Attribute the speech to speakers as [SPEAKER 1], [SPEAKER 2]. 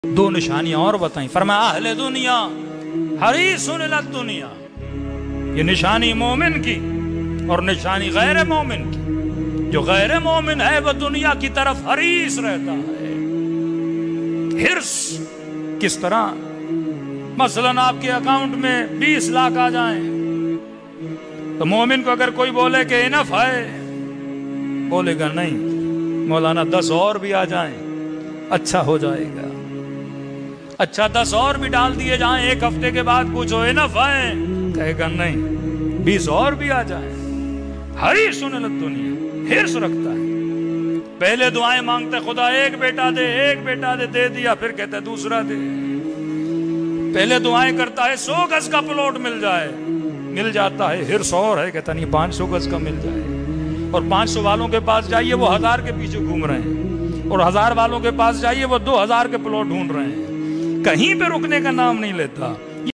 [SPEAKER 1] دو نشانیاں اور بتائیں، فرمایا اہل دنیا حریصون علی الدنیا، یہ نشانی مومن کی اور نشانی غیر مومن کی۔ جو غیر مومن ہے وہ دنیا کی طرف حریص رہتا ہے۔ حرص کس طرح؟ مثلا آپ کے اکاؤنٹ میں 20 لاکھ آ جائیں تو مومن کو اگر کوئی بولے کہ انف ہے، بولے گا نہیں مولانا 10 اور بھی آ جائیں اچھا ہو جائے گا۔ اچھا 10 اور بھی ڈال دیے جائیں، ایک ہفتے کے بعد پوچھو انف ہے، کہے گا نہیں 20 اور بھی آ جائیں۔ حریصون علی الدنیا، حرص رکھتا ہے۔ پہلے دعائیں مانگتے خدا ایک بیٹا دے، ایک بیٹا دے، دے دیا، پھر کہتا ہے دوسرا دے۔ پہلے دعائیں کرتا ہے 100 گز کا پلاٹ مل جائے، مل جاتا ہے، حرص اور ہے، کہتا نہیں 500 گز کا مل جائے۔ اور 500 والوں کے پاس جائیے وہ 1000 کے پیچھے گھوم رہے ہیں، اور 1000 والوں کے پاس جائیے وہ 2000 کے پلاٹ ڈھونڈ رہے ہیں، کہیں پہ رکنے کا نام نہیں لیتا۔